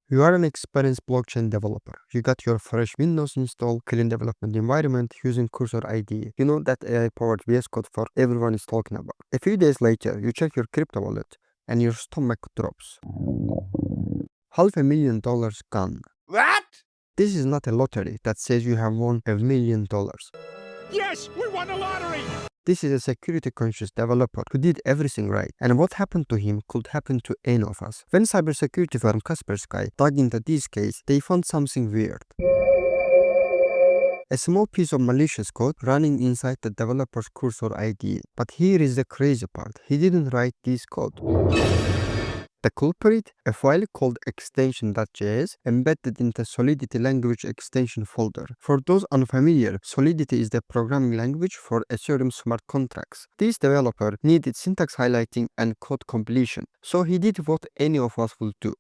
You are an experienced blockchain developer. You got your fresh Windows installed, clean development environment using Cursor IDE. You know that AI-powered VS Code for everyone is talking about. A few days later, you check your crypto wallet and your stomach drops. $500,000 gone. What? This is not a lottery that says you have won $1,000,000. Yes, we won the lottery! This is a security-conscious developer who did everything right, and what happened to him could happen to any of us. When cybersecurity firm Kaspersky dug into this case, they found something weird. A small piece of malicious code running inside the developer's Cursor IDE. But here is the crazy part. He didn't write this code. The culprit, a file called extension.js embedded in the Solidity language extension folder. For those unfamiliar, Solidity is the programming language for Ethereum smart contracts. This developer needed syntax highlighting and code completion, so he did what any of us would do.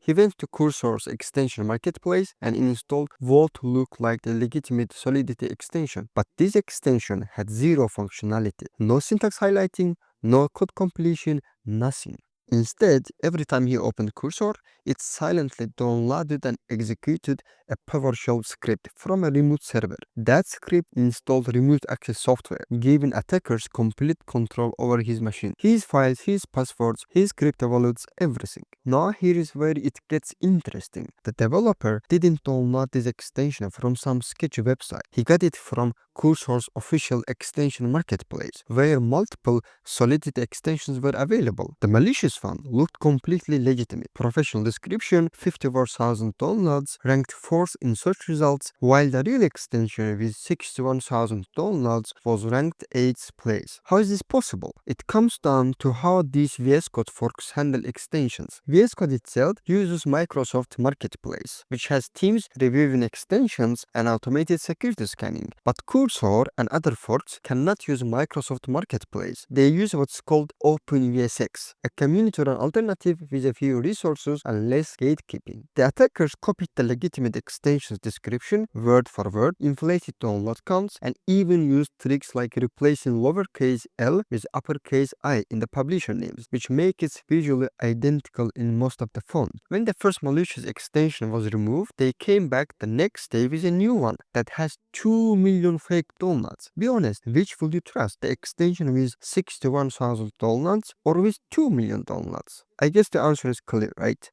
He went to Cursor's extension marketplace and installed what looked like the legitimate Solidity extension. But this extension had zero functionality. No syntax highlighting, no code completion, nothing. Instead, every time he opened Cursor, it silently downloaded and executed a PowerShell script from a remote server. That script installed remote access software, giving attackers complete control over his machine. His files, his passwords, his crypto wallets, everything. Now here is where it gets interesting. The developer didn't download this extension from some sketchy website. He got it from Cursor's official extension marketplace, where multiple Solidity extensions were available. The malicious one looked completely legitimate. Professional description, 54,000 downloads, ranked 4th in search results, while the real extension with 61,000 downloads was ranked 8th place. How is this possible? It comes down to how these VS Code forks handle extensions. VS Code itself uses Microsoft Marketplace, which has teams reviewing extensions and automated security scanning. But Cursor and other forks cannot use Microsoft Marketplace. They use what's called OpenVSX, a community-run alternative with a few resources and less gatekeeping. The attackers copied the legitimate extension's description word for word, inflated download counts, and even used tricks like replacing lowercase l with uppercase I in the publisher names, which make it visually identical in most of the font. When the first malicious extension was removed, they came back the next day with a new one that has 2 million fake downloads. Be honest, which will you trust? The extension with 61,000 downloads or with 2 million downloads? I guess the answer is clear, right?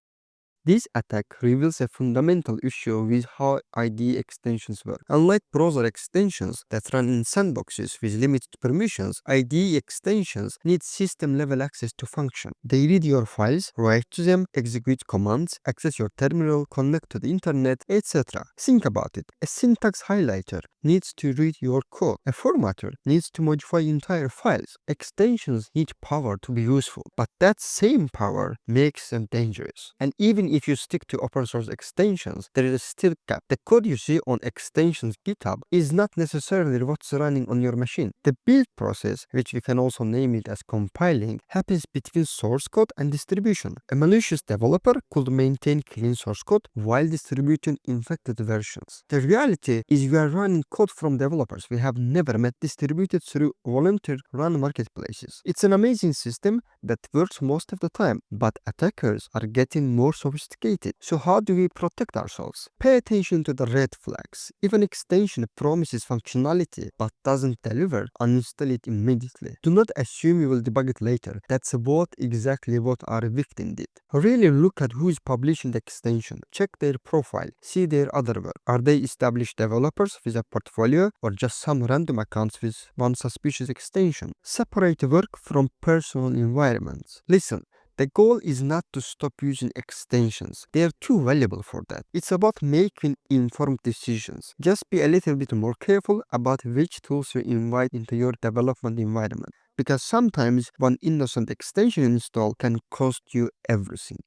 This attack reveals a fundamental issue with how IDE extensions work. Unlike browser extensions that run in sandboxes with limited permissions, IDE extensions need system-level access to function. They read your files, write to them, execute commands, access your terminal, connect to the internet, etc. Think about it. A syntax highlighter needs to read your code. A formatter needs to modify entire files. Extensions need power to be useful, but that same power makes them dangerous. And even if you stick to open source extensions, there is a still gap. The code you see on extensions GitHub is not necessarily what's running on your machine. The build process, which we can also name it as compiling, happens between source code and distribution. A malicious developer could maintain clean source code while distributing infected versions. The reality is we are running code from developers we have never met distributed through volunteer-run marketplaces. It's an amazing system that works most of the time, but attackers are getting more sophisticated. So how do we protect ourselves? Pay attention to the red flags. If an extension promises functionality but doesn't deliver, uninstall it immediately. Do not assume you will debug it later. That's exactly what our victim did. Really look at who is publishing the extension. Check their profile. See their other work. Are they established developers with a portfolio or just some random accounts with one suspicious extension? Separate work from personal environments. Listen, the goal is not to stop using extensions. They are too valuable for that. It's about making informed decisions. Just be a little bit more careful about which tools you invite into your development environment, because sometimes one innocent extension install can cost you everything.